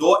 2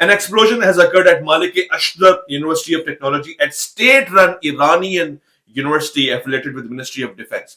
An explosion has occurred at Malik Ashdar University of Technology at state-run Iranian university affiliated with Ministry of Defense.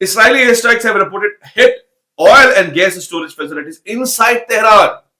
Israeli airstrikes have reported hit oil and gas storage facilities inside Tehran।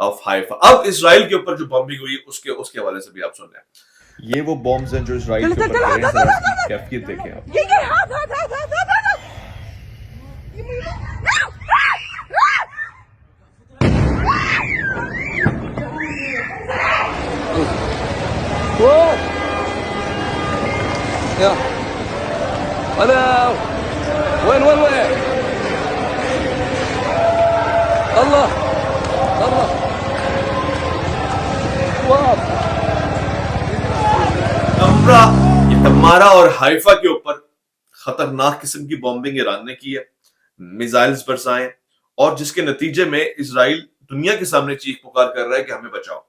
of Haifa. اب اسرائیل کے اوپر جو bombing ہوئی اس کے حوالے سے بھی آپ سن لیں. یہ وہ بمبز ہیں جو اسرائیل کے اوپر گرے ہیں. ذرا اس کی کیفیت دیکھیں آپ. وين الله تمارا اور حائفہ کے اوپر خطرناک قسم کی بمبنگ ایران نے کی ہے, میزائلز برسائے, اور جس کے نتیجے میں اسرائیل دنیا کے سامنے چیخ پکار کر رہا ہے کہ ہمیں بچاؤ.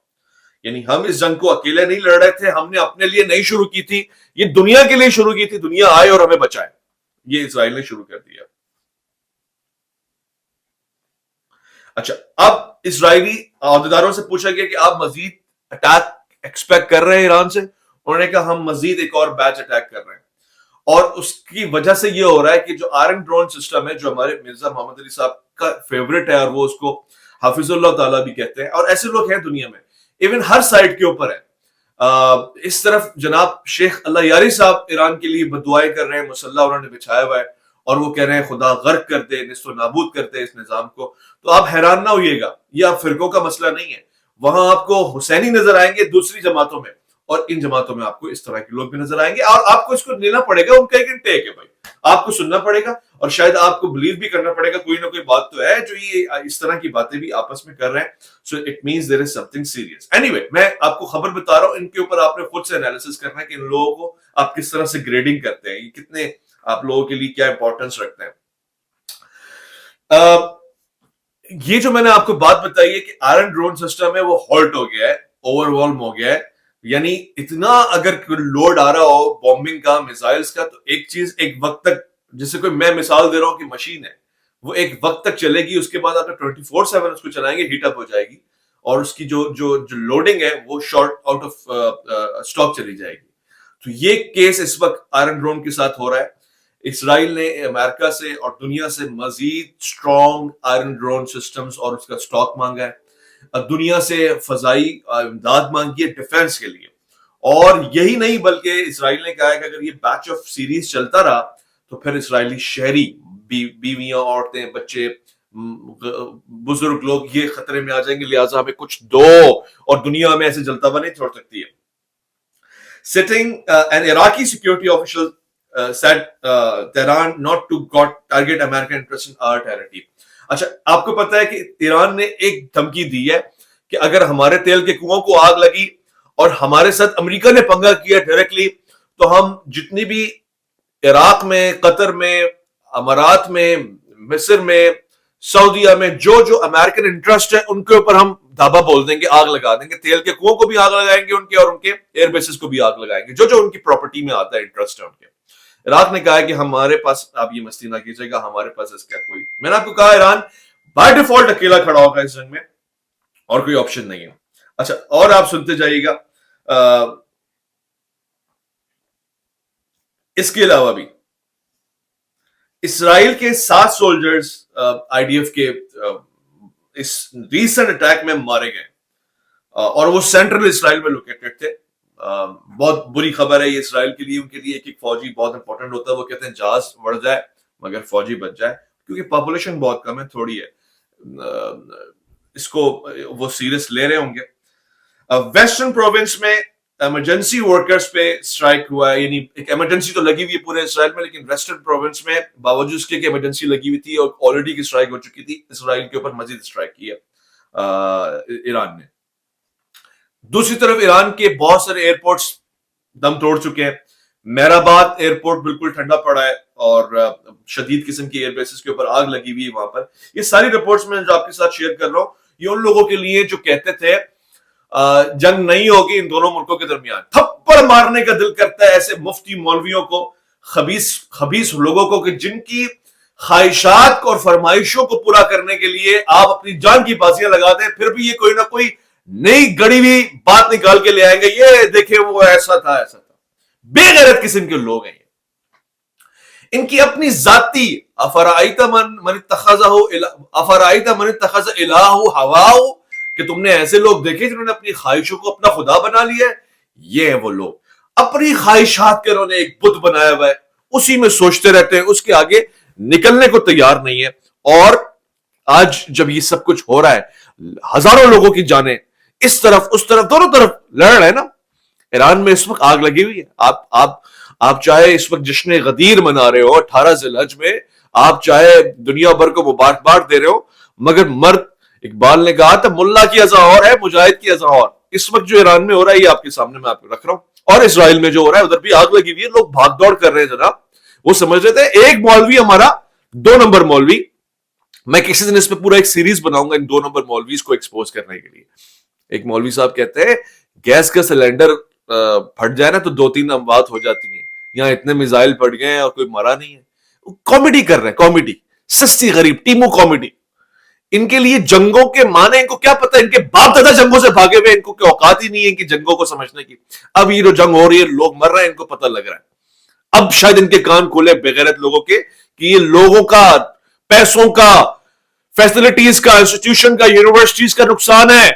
یعنی ہم اس جنگ کو اکیلے نہیں لڑ رہے تھے, ہم نے اپنے لیے نہیں شروع کی تھی, یہ دنیا کے لیے شروع کی تھی, دنیا آئے اور ہمیں بچائے. یہ اسرائیل نے شروع کر دیا. اچھا, اب اسرائیلی عہدیداروں سے پوچھا گیا کہ آپ مزید اٹیک ایکسپیکٹ کر رہے ہیں ایران سے. انہوں نے کہا ہم مزید ایک اور بیچ اٹیک کر رہے ہیں, اور اس کی وجہ سے یہ ہو رہا ہے کہ جو آئرن ڈرون سسٹم ہے, جو ہمارے مرزا محمد علی صاحب کا فیوریٹ ہے, اور وہ اس کو حافظ اللہ تعالیٰ بھی کہتے ہیں, اور ایسے لوگ ہیں دنیا میں, ایون ہر سائٹ کے اوپر ہے. اس طرف جناب شیخ اللہ یاری صاحب ایران کے لیے بددعائیں کر رہے ہیں, مسلح انہوں نے بچھایا ہوا ہے, اور وہ کہہ رہے ہیں خدا غرق کر دے, نصف و نابود کر دے اس نظام کو. تو آپ حیران نہ ہوئیے گا, یہ آپ فرقوں کا مسئلہ نہیں ہے. وہاں آپ کو حسینی نظر آئیں گے دوسری جماعتوں میں, اور ان جماعتوں میں آپ کو اس طرح کے لوگ بھی نظر آئیں گے, اور آپ کو اس کو لینا پڑے گا, ان کا ایک انٹیک ہے بھائی, آپ کو سننا پڑے گا, اور شاید آپ کو بلیو بھی کرنا پڑے گا کوئی نہ کوئی بات تو ہے جو یہ اس طرح کی باتیں بھی آپس میں کر رہے ہیں. So it means there is some thing serious. Any way, میں آپ کو خبر بتا رہا ہوں, ان کے اوپر آپ نے خود سے انالیسس کرنا ہے کہ ان لوگوں کو آپ کس طرح سے گریڈنگ کرتے ہیں, یہ کتنے آپ لوگوں کے لیے کیا امپورٹنس رکھتے ہیں. یہ جو میں نے آپ کو بات بتائی ہے کہ آئرن ڈرون سسٹم ہے وہ ہالٹ ہو گیا ہے, اوور ویلم ہو گیا ہے. یعنی اتنا اگر لوڈ آ رہا ہو بومبنگ کا, میزائلز کا, تو ایک چیز ایک وقت تک, جیسے کوئی میں مثال دے رہا ہوں کہ مشین ہے, وہ ایک وقت تک چلے گی, اس کے بعد آپ 24/7 اس کو چلائیں گے, ہیٹ اپ ہو جائے گی, اور اس کی جو لوڈنگ ہے وہ شارٹ آؤٹ آف اسٹاک چلی جائے گی. تو یہ کیس اس وقت آئرن ڈرون کے ساتھ ہو رہا ہے. اسرائیل نے امریکہ سے اور دنیا سے مزید اسٹرانگ آئرن ڈرون سسٹمز اور اس کا اسٹاک مانگا ہے. دنیا سے فضائی امداد مانگی ہے ڈیفینس کے لیے, اور یہی نہیں بلکہ اسرائیل نے کہا ہے کہ اگر یہ بیچ آف سیریز چلتا رہا تو پھر اسرائیلی شہری, بیویاں, عورتیں, بچے, بزرگ لوگ یہ خطرے میں آ جائیں گے, لہٰذا ہمیں کچھ دو, اور دنیا میں ایسے جلتا ہوا نہیں چھوڑ سکتی ہے. Sitting an Iraqi security official said Tehran not to target American interests in our territory. اچھا, آپ کو پتا ہے کہ ایران نے ایک دھمکی دی ہے کہ اگر ہمارے تیل کے کنووں کو آگ لگی اور ہمارے ساتھ امریکہ نے پنگا کیا ڈائریکٹلی, تو ہم جتنی بھی عراق میں, قطر میں, امارات میں, مصر میں, سعودیہ میں جو امریکن انٹرسٹ ہے ان کے اوپر ہم دھابا بول دیں گے, آگ لگا دیں گے, تیل کے کنووں کو بھی آگ لگائیں گے ان کے, اور ان کے ایئر بیسز کو بھی آگ لگائیں گے, جو ان کی پراپرٹی میں آتا ہے, انٹرسٹ ہے ان کے. عراق نے کہا ہے کہ ہمارے پاس, آپ یہ مستی نہ کیجیے گا, ہمارے پاس اس کا کوئی, میں نے آپ کو کہا ایران بائی ڈیفالٹ اکیلا کھڑا ہوگا اس جنگ میں, اور کوئی آپشن نہیں ہے. اچھا, اور آپ سنتے جائیے گا. اس کے علاوہ بھی اسرائیل کے 7 سولجرز آئی ڈی ایف کے اس ریسنٹ اٹیک میں مارے گئے, اور وہ سینٹرل اسرائیل میں لوکیٹڈ تھے. بہت بری خبر ہے یہ اسرائیل کے لیے, ان کے لیے ایک فوجی بہت امپورٹنٹ ہوتا ہے. وہ کہتے ہیں جہاز بڑھ جائے مگر فوجی بچ جائے, کیونکہ پاپولیشن بہت کم ہے, تھوڑی ہے, اس کو وہ سیریس لے رہے ہوں گے. ویسٹرن پروونس میں ایمرجنسی ورکرز پہ اسٹرائک ہوا ہے, یعنی ایک ایمرجنسی تو لگی ہوئی ہے پورے اسرائیل میں, لیکن ویسٹرن پروونس میں باوجود اس کے کہ ایمرجنسی لگی ہوئی تھی اور آلریڈی کی اسٹرائک ہو چکی تھی, اسرائیل کے اوپر مزید اسٹرائک کی ہے ایران نے. دوسری طرف ایران کے بہت سارے ایئرپورٹس دم توڑ چکے ہیں. مہرآباد ایئرپورٹ بالکل ٹھنڈا پڑا ہے, اور شدید قسم کی ایئر بیسز کے اوپر آگ لگی ہوئی ہے وہاں پر. یہ ساری رپورٹس میں جو آپ کے ساتھ شیئر کر رہا ہوں, یہ ان لوگوں کے لیے جو کہتے تھے جنگ نہیں ہوگی ان دونوں ملکوں کے درمیان. تھپڑ مارنے کا دل کرتا ہے ایسے مفتی مولویوں کو, خبیث لوگوں کو, کہ جن کی خواہشات اور فرمائشوں کو پورا کرنے کے لیے آپ اپنی جان کی بازیاں لگا دیں, پھر بھی یہ کوئی نہ کوئی نئی گڑی ہوئی بات نکال کے لے آئیں گے. یہ دیکھیں وہ ایسا تھا. بے غیرت قسم کے لوگ ہیں یہ. ان کی اپنی ذاتی افرائیت من اتخذ الہ ہواہ, کہ تم نے ایسے لوگ دیکھے جنہوں نے اپنی خواہشوں کو اپنا خدا بنا لیا ہے؟ یہ ہیں وہ لوگ، اپنی خواہشات کے انہوں نے ایک بت بنایا ہوا ہے، اسی میں سوچتے رہتے ہیں، اس کے آگے نکلنے کو تیار نہیں ہے. اور آج جب یہ سب کچھ ہو رہا ہے، ہزاروں لوگوں کی جانیں اس طرف اس طرف دونوں طرف لڑ رہے ہیں نا. ایران میں اس وقت آگ لگی ہوئی ہے. آپ چاہے اس وقت جشن غدیر منا رہے ہو 18 ذی الحج میں، آپ چاہے دنیا بھر کو مبارکباد دے رہے ہو، مگر مرد اقبال نے کہا تھا ملا کی ازاں اور ہے، مجاہد کی ازاں اور. اس وقت جو ایران میں ہو رہا ہے یہ آپ کے سامنے میں آپ کو رکھ رہا ہوں. اور اسرائیل میں جو ہو رہا ہے ادھر بھی آگ لگی ہوئی ہے، لوگ بھاگ دوڑ کر رہے ہیں جناب. وہ سمجھ رہے تھے ایک مولوی ہمارا 2 نمبر مولوی، میں کسی دن اس پہ پورا ایک سیریز بناؤں گا ان 2 نمبر مولویز کو ایکسپوز کرنے کے لیے. ایک مولوی صاحب کہتے ہیں گیس کا سلنڈر پھٹ جائے نا تو 2-3 اموات ہو جاتی ہیں، یہاں اتنے میزائل پھٹ گئے ہیں اور کوئی مرا نہیں ہے. کامیڈی کر رہے ہیں، کامیڈی، سستی غریب ٹیمو کامیڈی. ان کے لیے جنگوں کے معنی ان کو کیا پتہ، ان کے باپ دادا جنگوں سے بھاگے ہوئے، ان کو کوئی اوقات ہی نہیں ہے کہ جنگوں کو سمجھنے کی. اب یہ جو جنگ ہو رہی ہے لوگ مر رہے ہیں ان کو پتہ لگ رہا ہے. اب شاید ان کے کان کھولے بغیرت لوگوں کے کہ یہ لوگوں کا، پیسوں کا، فیسلٹیز کا، انسٹیٹیوشن کا، یونیورسٹیز کا نقصان ہے.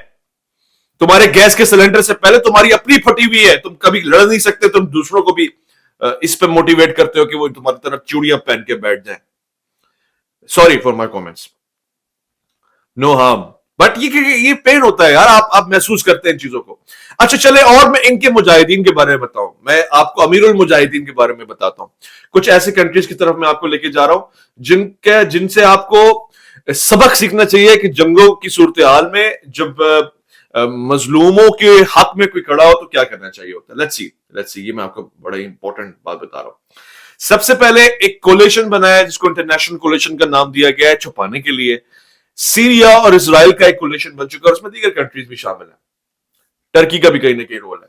تمہارے گیس کے سلنڈر سے پہلے تمہاری اپنی پھٹی ہوئی ہے، تم کبھی لڑ نہیں سکتے، تم دوسروں کو بھی اس پہ موٹیویٹ کرتے ہو کہ وہ تمہاری طرف چوڑیاں پہن کے بیٹھ جائیں. Sorry for my comments, no harm, but یہ پین ہوتا ہے یار، آپ محسوس کرتے ہیں ان چیزوں کو. اچھا چلے اور میں ان کے مجاہدین کے بارے میں بتاؤں. میں آپ کو امیر المجاہدین کے بارے میں بتاتا ہوں. کچھ ایسے کنٹریز کی طرف میں آپ کو لے کے جا رہا ہوں جن سے آپ کو سبق سیکھنا چاہیے کہ جنگوں کی صورتحال میں جب مظلوموں کے حق میں کوئی کھڑا ہو تو کیا کرنا چاہیے ہوتا ہے. لیٹس سی یہ میں آپ کو بڑا ہی امپورٹنٹ بات بتا رہا ہوں. سب سے پہلے ایک کولیشن بنایا جس کو انٹرنیشنل کولیشن کا نام دیا گیا ہے چھپانے کے لیے. سیریا اور اسرائیل کا ایک کولیشن بن چکا ہے، اس میں دیگر کنٹریز بھی شامل ہیں، ٹرکی کا بھی کہیں نہ کہیں رول ہے.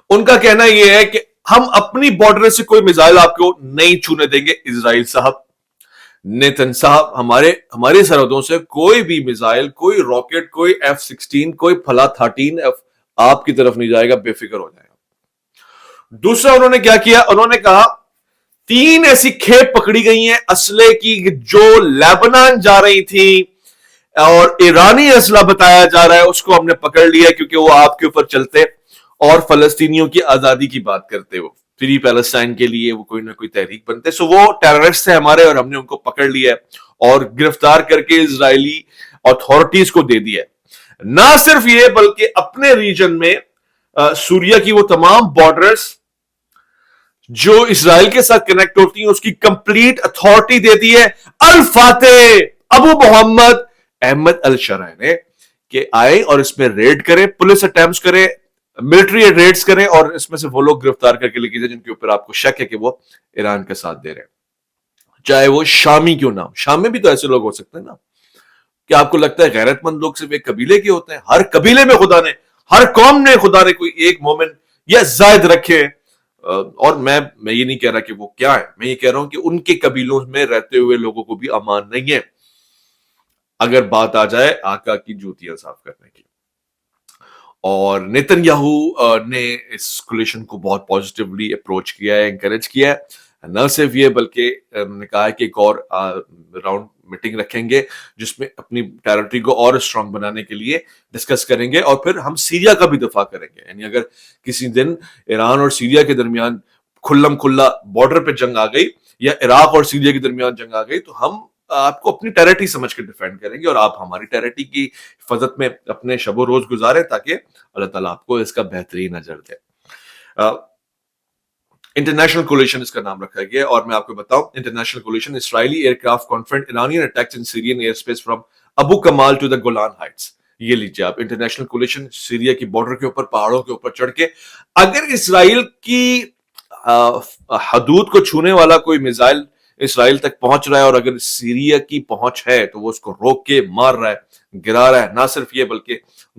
ان کا کہنا یہ ہے کہ ہم اپنی بارڈر سے کوئی میزائل آپ کو نہیں چھونے دیں گے. اسرائیل صاحب، نیتن صاحب، ہماری سرحدوں سے کوئی بھی میزائل، کوئی راکٹ، کوئی F-16، کوئی پھلا 13 آپ کی طرف نہیں جائے گا، بے فکر ہو جائے گا. دوسرا انہوں نے کیا کیا، انہوں نے کہا 3 ایسی کھیپ پکڑی گئی ہیں اسلحے کی جو لیبنان جا رہی تھی اور ایرانی اسلحہ بتایا جا رہا ہے، اس کو ہم نے پکڑ لیا کیونکہ وہ آپ کے اوپر چلتے اور فلسطینیوں کی آزادی کی بات کرتے، وہ فری پیلسٹائن کے لیے وہ کوئی نہ کوئی تحریک بنتے. سو وہ ٹیررسٹ ہیں ہمارے اور ہم نے ان کو پکڑ لیا ہے اور گرفتار کر کے اسرائیلی اتھارٹیز کو دے دیا ہے. نہ صرف یہ بلکہ اپنے ریجن میں سوریا کی وہ تمام بارڈرز جو اسرائیل کے ساتھ کنیکٹ ہوتی ہیں اس کی کمپلیٹ اتھارٹی دے دی ہے الفاتح ابو محمد احمد الشرع نے کہ آئے اور اس میں ریڈ کرے، پولیس اٹیمپٹس کرے، ملٹری ریڈز کریں اور اس میں سے وہ لوگ گرفتار کر کے لے کے جائیں جن کے اوپر آپ کو شک ہے کہ وہ ایران کا ساتھ دے رہے ہیں، چاہے وہ شامی کیوں نہ ہو. شام میں بھی تو ایسے لوگ ہو سکتے ہیں نا. کیا آپ کو لگتا ہے غیرت مند لوگ صرف ایک قبیلے کے ہوتے ہیں؟ ہر قبیلے میں خدا نے، ہر قوم نے خدا نے کوئی ایک مومن یا زائد رکھے. اور میں یہ نہیں کہہ رہا کہ وہ کیا ہے، میں یہ کہہ رہا ہوں کہ ان کے قبیلوں میں رہتے ہوئے لوگوں کو بھی امان نہیں ہے اگر بات آ جائے آقا کی جوتیاں صاف کرنے کی. اور نیتن یاہو نے اس کولیشن کو بہت پازیٹیولی اپروچ کیا ہے، انکریج کیا ہے. نہ صرف یہ بلکہ انہوں نے کہا ہے کہ ایک اور راؤنڈ میٹنگ رکھیں گے جس میں اپنی ٹیریٹری کو اور اسٹرانگ بنانے کے لیے ڈسکس کریں گے، اور پھر ہم سیریا کا بھی دفاع کریں گے. یعنی اگر کسی دن ایران اور سیریا کے درمیان کھلم کھلا بارڈر پہ جنگ آ گئی یا عراق اور سیریا کے درمیان جنگ آ گئی تو ہم آپ کو اپنی ٹیریٹری سمجھ کے ڈیفینڈ کریں گے اور آپ ہماری ٹیریٹری کی حفاظت میں اپنے شب و روز گزاریں تاکہ اللہ تعالیٰ آپ کو اس کا بہترین اجر دے. انٹرنیشنل کولیشن اس کا نام رکھا گیا اور میں آپ کو بتاؤں international coalition Israeli aircraft confront Iranian attacks in Syrian airspace from Abu Kamal to the Golan Heights. یہ لیجیے آپ، انٹرنیشنل کولیشن سیریا کی بارڈر کے اوپر پہاڑوں کے اوپر چڑھ کے اگر اسرائیل کی حدود کو چھونے والا کوئی میزائل اسرائیل تک پہنچ رہا ہے اور اگر سیریا کی پہنچ ہے تو وہ اس کو روک کے مار رہا ہے، گرا رہا ہے. نہ صرف یہ بلکہ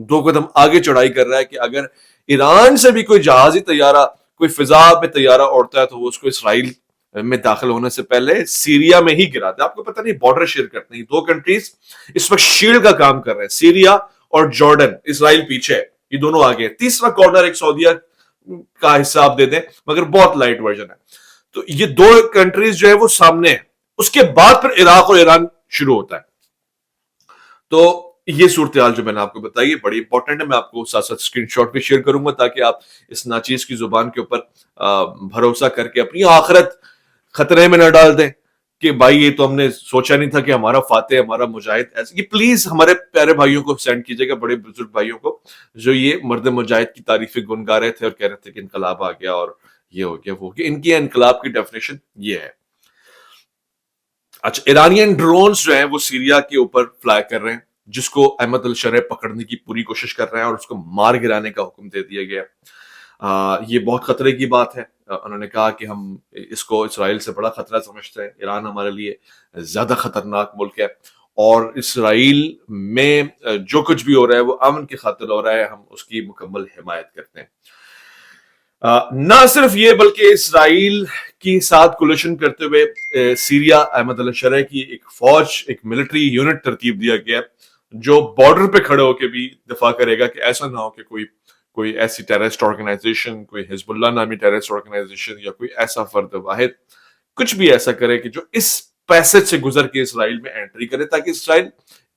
2 قدم آگے چڑھائی کر رہا ہے کہ اگر ایران سے بھی کوئی جہازی طیارہ، کوئی فضا میں طیارہ اڑتا ہے تو وہ اس کو اسرائیل میں داخل ہونے سے پہلے سیریا میں ہی گراتا ہے. آپ کو پتہ نہیں بارڈر شیئر کرتے ہیں 2 کنٹریز اس وقت شیلڈ کا کام کر رہے ہیں، سیریا اور جارڈن. اسرائیل پیچھے ہے، یہ دونوں آگے. تیسرا کارنر ایک سعودیہ کا حصہ آپ دے دیں مگر بہت لائٹ ورژن ہے. تو یہ 2 کنٹریز جو ہے وہ سامنے ہیں. اس کے بعد پھر عراق اور ایران شروع ہوتا ہے. تو یہ صورتحال جو میں نے آپ کو بتائی ہے بڑی امپورٹنٹ ہے. میں آپ کو ساتھ ساتھ اسکرین شاٹ بھی شیئر کروں گا تاکہ آپ اس ناچیز کی زبان کے اوپر بھروسہ کر کے اپنی آخرت خطرے میں نہ ڈال دیں کہ بھائی یہ تو ہم نے سوچا نہیں تھا کہ ہمارا فاتح ہمارا مجاہد ایسے. یہ پلیز ہمارے پیارے بھائیوں کو سینڈ کیجیے گا, بڑے بزرگ بھائیوں کو جو یہ مرد مجاہد کی تعریفیں گنگا رہے تھے اور کہہ رہے تھے کہ انقلاب آ گیا اور یہ ہو گیا وہ ہو گیا. ان کی انقلاب کی ڈیفینیشن یہ ہے. اچھا, ایرانین ڈرونز جو ہیں وہ سیریا کے اوپر فلائی کر رہے ہیں جس کو احمد الشرح پکڑنے کی پوری کوشش کر رہے ہیں اور اس کو مار گرانے کا حکم دے دیا گیا. یہ بہت خطرے کی بات ہے. انہوں نے کہا کہ ہم اس کو اسرائیل سے بڑا خطرہ سمجھتے ہیں. ایران ہمارے لیے زیادہ خطرناک ملک ہے اور اسرائیل میں جو کچھ بھی ہو رہا ہے وہ امن کی خاطر ہو رہا ہے, ہم اس کی مکمل حمایت کرتے ہیں. نہ صرف یہ بلکہ اسرائیل کی ساتھ کولیشن کرتے ہوئے سیریا احمد الشرح کی ایک فوج, ایک ملٹری یونٹ ترتیب دیا گیا جو بارڈر پہ کھڑے ہو کے بھی دفاع کرے گا کہ ایسا نہ ہو کہ کوئی ایسی ٹیررسٹ آرگنائزیشن, کوئی حزب اللہ نامی ٹیررسٹ آرگنائزیشن یا کوئی ایسا فرد واحد کچھ بھی ایسا کرے کہ جو اس پیسج سے گزر کے اسرائیل میں انٹری کرے, تاکہ اسرائیل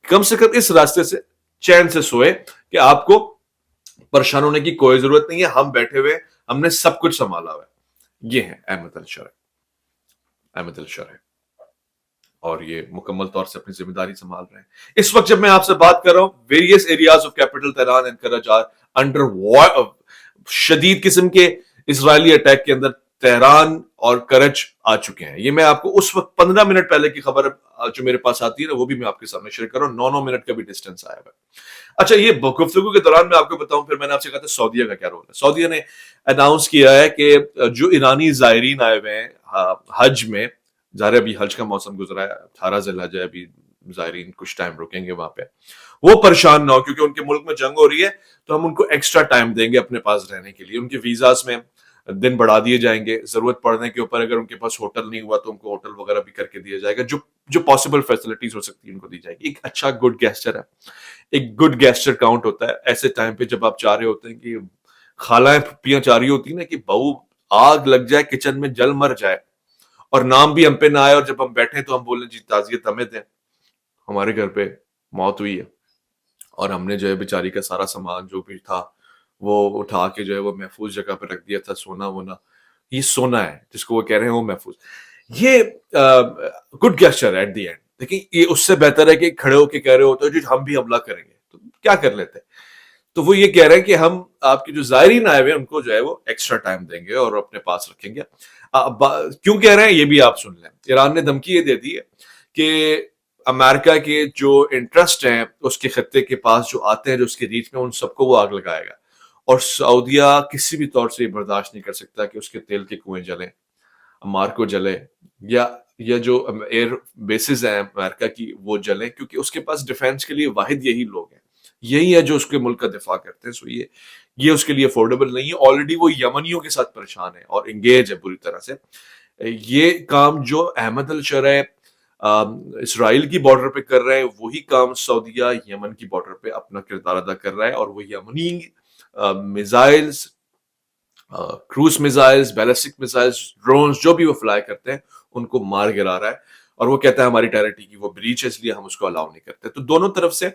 کم سے کم اس راستے سے چین سے سوئے کہ آپ کو پریشان ہونے کی کوئی ضرورت نہیں ہے, ہم بیٹھے ہوئے, ہم نے سب کچھ سنبھالا ہوا ہے. یہ ہے احمد الشرح اور یہ مکمل طور سے اپنی ذمہ داری سنبھال رہے ہیں. اس وقت جب میں آپ سے بات کر رہا ہوں various areas of capital Tehran and Karaj are under شدید قسم کے اسرائیلی اٹیک کے اندر تہران اور کرج آ چکے ہیں. یہ میں آپ کو اس وقت 15 منٹ پہلے کی خبر جو میرے پاس آتی ہے نا وہ بھی میں آپ کے سامنے شیئر کر رہا ہوں. 9 منٹ کا بھی ڈسٹینس آیا ہے. اچھا, یہ گفتگو کے دوران میں آپ کو بتاؤں, پھر میں نے آپ سے کہا تھا سعودیہ کا کیا رول ہے. سعودیہ نے اناؤنس کیا ہے کہ جو ایرانی زائرین آئے ہوئے ہیں حج میں, ظاہر ابھی حج کا موسم گزرا ہے, 18 ذی الحجہ ہے, ابھی زائرین کچھ ٹائم رکیں گے وہاں پہ, وہ پریشان نہ ہو کیونکہ ان کے ملک میں جنگ ہو رہی ہے تو ہم ان کو ایکسٹرا ٹائم دیں گے اپنے پاس رہنے کے لیے. ان کے ویزاز میں دن بڑھا دیے جائیں گے, ضرورت پڑنے کے اوپر اگر ان کے پاس ہوٹل نہیں ہوا تو ان کو ہوٹل وغیرہ بھی کر کے دیا جائے گا, جو پاسبل فیسلٹیز ہو سکتی ہیں ان کو دی جائے گی. ایک اچھا گڈ گیسچر ہے, ایک گڈ گیسچر کاؤنٹ ہوتا ہے ایسے ٹائم پہ جب آپ چاہ رہے ہوتے ہیں کہ خالائیں پھپھیاں چاہ رہی ہوتی ہیں نا کہ بہو آگ لگ جائے کچن میں جل مر جائے اور نام بھی ہم پہ نہ آئے, اور جب ہم بیٹھیں تو ہم بولیں جی تعزیت ہمیں دیں, ہمارے گھر پہ موت ہوئی ہے اور ہم نے جو ہے بیچاری کا سارا سامان جو بھی تھا وہ اٹھا کے جو ہے وہ محفوظ جگہ پہ رکھ دیا تھا, سونا وونا, یہ سونا ہے جس کو وہ کہہ رہے ہیں وہ محفوظ. یہ گڈ گیسچر ہے ایٹ دی اینڈ. لیکن یہ اس سے بہتر ہے کہ کھڑے ہو کے کہہ رہے ہوتے ہیں جو ہم بھی حملہ کریں گے, تو کیا کر لیتے ہیں. تو وہ یہ کہہ رہے ہیں کہ ہم آپ کے جو زائرین آئے ہوئے ہیں ان کو جو ہے وہ ایکسٹرا ٹائم دیں گے اور اپنے پاس رکھیں گے. کیوں کہہ رہے ہیں یہ بھی آپ سن لیں. ایران نے دھمکی یہ دے دی ہے کہ امریکہ کے جو انٹرسٹ ہیں اس کے خطے کے پاس جو آتے ہیں, جو اس کے ریچ میں, ان سب کو وہ آگ لگائے گا. اور سعودیہ کسی بھی طور سے یہ برداشت نہیں کر سکتا کہ اس کے تیل کے کنویں جلیں, مارکو جلے, یا جو ایئر بیسز ہیں امریکہ کی وہ جلیں, کیونکہ اس کے پاس ڈیفینس کے لیے واحد یہی لوگ ہیں, یہی ہے جو اس کے ملک کا دفاع کرتے ہیں. سو یہ اس کے لیے افورڈیبل نہیں ہے. آلریڈی وہ یمنیوں کے ساتھ پریشان ہے اور انگیج ہے بری طرح سے. یہ کام جو احمد الشرح اسرائیل کی بارڈر پہ کر رہے ہیں وہی کام سعودیہ یمن کی بارڈر پہ اپنا کردار ادا کر رہا ہے, اور وہ یمنی missiles, cruise missiles, ballistic missiles, drones جو بھی وہ فلائی کرتے ہیں ان کو مار گرا رہا ہے. اور وہ کہتا ہے ہماری ٹیریٹری کی وہ بریچ ہے اس لیے ہم اس کو الاؤ نہیں کرتے. تو دونوں طرف سے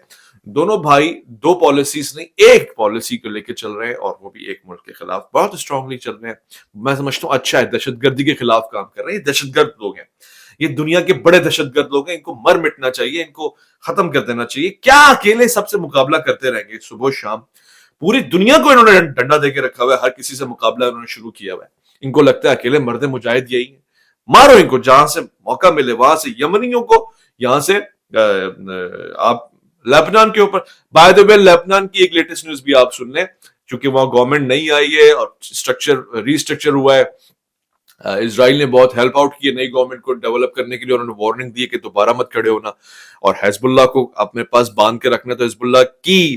دونوں بھائی دو پالیسیز نہیں ایک پالیسی کو لے کے چل رہے ہیں, اور وہ بھی ایک ملک کے خلاف بہت اسٹرانگلی چل رہے ہیں. میں سمجھتا ہوں اچھا ہے, دہشت گردی کے خلاف کام کر رہے ہیں. یہ دہشت گرد لوگ ہیں, یہ دنیا کے بڑے دہشت گرد لوگ ہیں, ان کو مر مٹنا چاہیے, ان کو ختم کر دینا چاہیے. کیا اکیلے سب سے مقابلہ کرتے رہیں گے صبح شام؟ پوری دنیا کو انہوں نے ڈنڈا دے کے رکھا ہوا ہے, ہر کسی سے مقابلہ انہوں نے شروع کیا ہوا ہے. ان کو لگتا ہے اکیلے مرد مجاہد یہی ہیں, مارو ان کو جہاں سے موقع ملے وہاں سے. یمنیوں کو یہاں سے آپ لیبنان کے اوپر, بائی دی وے لیبنان کی ایک لیٹسٹ نیوز بھی آپ سن لیں, چونکہ وہاں گورنمنٹ نہیں آئی ہے اور ری اسٹرکچر ہوا ہے. اسرائیل نے بہت ہیلپ آؤٹ کی ہے نئی گورنمنٹ کو ڈیولپ کرنے کے لیے, انہوں نے وارننگ دی ہے کہ دوبارہ مت کھڑے ہونا اور حزب اللہ کو اپنے پاس باندھ کے رکھنا. تو حزب اللہ کی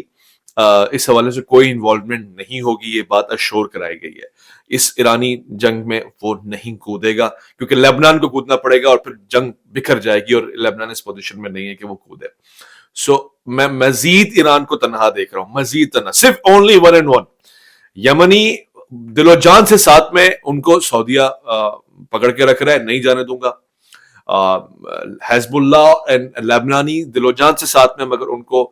اس حوالے سے کوئی انوالومنٹ نہیں ہوگی, یہ بات اشور کرائی گئی ہے. اس ایرانی جنگ میں وہ نہیں کودے گا کیونکہ لیبنان کو کودنا پڑے گا اور پھر جنگ بکھر جائے گی, اور لیبنان اس پوزیشن میں نہیں ہے کہ وہ کودے. سو میں مزید ایران کو تنہا دیکھ رہا ہوں, مزید تنہا, صرف اونلی 1 and 1. یمنی دل و جان سے ساتھ میں ان کو سعودیہ پکڑ کے رکھ رہا ہے, نہیں جانے دوں گا. حزب اللہ لیبنانی دل و جان سے ساتھ میں, مگر ان کو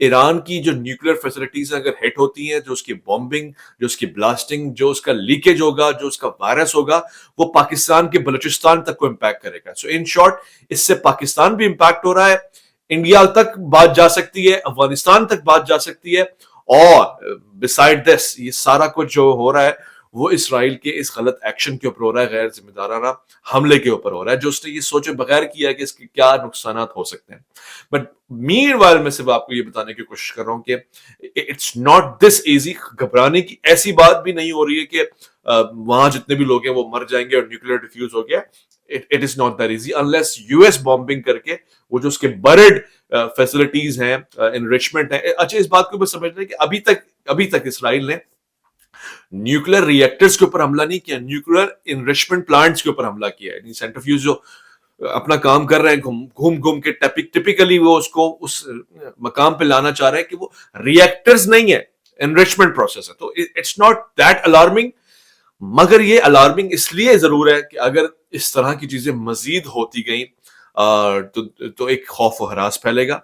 ایران کی جو نیوکلیر فیسلٹیز اگر ہٹ ہوتی ہیں، جو اس کی بامبنگ، جو اس کی بلاسٹنگ، جو اس کا لیکیج ہوگا، جو اس کا وائرس ہوگا، وہ پاکستان کے بلوچستان تک کو امپیکٹ کرے گا. سو ان شارٹ اس سے پاکستان بھی امپیکٹ ہو رہا ہے، انڈیا تک بات جا سکتی ہے، افغانستان تک بات جا سکتی ہے، اور بسائڈ دس یہ سارا کچھ جو ہو رہا ہے وہ اسرائیل کے اس غلط ایکشن کے اوپر ہو رہا ہے، غیر ذمہ دارانہ حملے کے اوپر ہو رہا ہے، جو اس نے یہ سوچے بغیر کیا کہ اس کے کیا نقصانات ہو سکتے ہیں. بٹ مین وائل میں صرف آپ کو یہ بتانے کی کوشش کر رہا ہوں کہ اٹس ناٹ دس ایزی. گھبرانے کی ایسی بات بھی نہیں ہو رہی ہے کہ وہاں جتنے بھی لوگ ہیں وہ مر جائیں گے اور نیوکلیر ڈیفیوز ہو گیا. It is not that easy unless US bombing کر کے وہ جو اس کے برڈ فیسلٹیز ہیں، انریچمنٹ ہے. اچھا اس بات کو بھی سمجھ لیں کہ ابھی تک اسرائیل نے نیوکلیر ری ایکٹرز کے اوپر حملہ نہیں کیا، نیوکلیر انریچمنٹ پلانٹس کے اوپر حملہ کیا ہے. یعنی سینٹریفیوج جو اپنا کام کر رہے ہیں گھوم کے ٹپیکلی وہ اس کو اس مقام پہ لانا چاہ رہے ہیں کہ وہ ری ایکٹرز نہیں ہے، انریچمنٹ پروسیس ہے. تو اٹس ناٹ دیٹ الارمنگ، مگر یہ الارمنگ اس لیے ضرور ہے کہ اگر اس طرح کی چیزیں مزید ہوتی گئیں تو ایک خوف و ہراس پھیلے گا،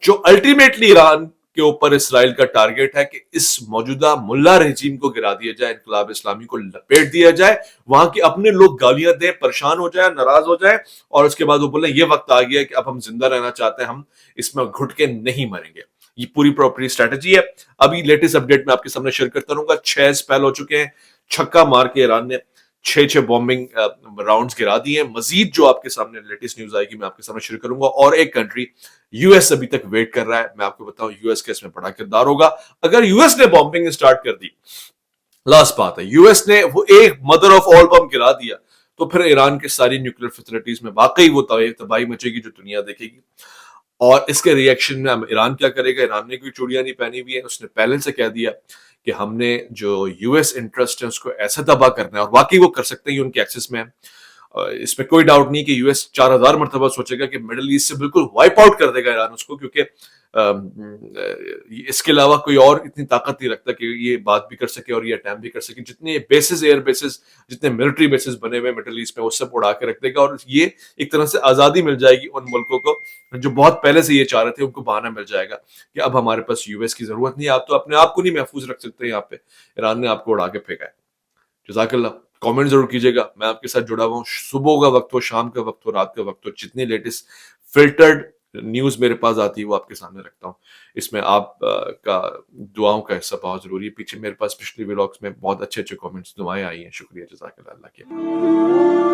جو الٹیمیٹلی ایران کے اوپر اسرائیل کا ٹارگیٹ ہے کہ اس موجودہ ملا رجیم کو گرا دیا جائے، انقلاب اسلامی کو لپیٹ دیا جائے، وہاں کے اپنے لوگ گالیاں دیں، پریشان ہو جائیں، ناراض ہو جائیں، اور اس کے بعد وہ بولیں یہ وقت آ گیا کہ اب ہم زندہ رہنا چاہتے ہیں، ہم اس میں گھٹ کے نہیں مریں گے. یہ پوری پراپری اسٹریٹجی ہے. ابھی لیٹسٹ اپڈیٹ میں آپ کے سامنے شیئر کرتا رہوں گا. 6 اسپیل ہو چکے ہیں، چھکا مار کے ایران نے 6 بامبنگ راؤنڈز گرا دیے ہیں. مزید جو آپ کے سامنے لیٹسٹ نیوز آئے گی میں آپ کے سامنے شیئر کروں گا. اور ایک کنٹری یو ایس ابھی تک ویٹ کر رہا ہے. میں آپ کو بتاؤں یو ایس کا اس میں بڑا کردار ہوگا. اگر یو ایس نے بامبنگ اسٹارٹ کر دی، لاسٹ بات ہے، یو ایس نے وہ ایک مدر آف آل بم گرا دیا، تو پھر ایران کے ساری نیوکلیر فیسلٹیز میں واقعی وہ تباہی مچے گی جو دنیا دیکھے گی. اور اس کے ری ایکشن میں ایران کیا کرے گا؟ ایران نے کوئی چوڑیاں نہیں پہنی ہوئی ہے، اس نے پہلے سے کہہ دیا کہ ہم نے جو یو ایس انٹرسٹ ہے اس کو ایسا تباہ کرنا ہے، اور واقعی وہ کر سکتے ہیں، یہ ان کے ایکسس میں ہے. اس میں کوئی ڈاؤٹ نہیں کہ یو ایس 4000 مرتبہ سوچے گا کہ مڈل ایسٹ سے بالکل وائپ آؤٹ کر دے گا ایران اس کو، کیونکہ اس کے علاوہ کوئی اور اتنی طاقت نہیں رکھتا کہ یہ بات بھی کر سکے اور یہ اٹیمپ بھی کر سکے. جتنے بیسز، ایئر بیسز، جتنے ملٹری بیسز بنے ہوئے مڈل ایسٹ میں، وہ سب اڑا کے رکھ دے گا. اور یہ ایک طرح سے آزادی مل جائے گی ان ملکوں کو جو بہت پہلے سے یہ چاہ رہے تھے، ان کو بہانہ مل جائے گا کہ اب ہمارے پاس یو ایس کی ضرورت نہیں ہے، آپ تو اپنے آپ کو نہیں محفوظ رکھ سکتے یہاں پہ، ایران نے آپ کو اڑا کے پھینکا ہے. جزاک اللہ. کامنٹ ضرور کیجیے گا، میں آپ کے ساتھ جڑا ہوا ہوں. صبح کا وقت ہو، شام کا وقت ہو، رات کا وقت ہو، جتنی لیٹسٹ فلٹرڈ نیوز میرے پاس آتی ہے وہ آپ کے سامنے رکھتا ہوں. اس میں آپ کا دعاؤں کا حصہ بہت ضروری ہے. پیچھے میرے پاس پچھلی ولاگس میں بہت اچھے کامنٹس، دعائیں آئی ہیں. شکریہ، جزاک اللہ. اللہ کے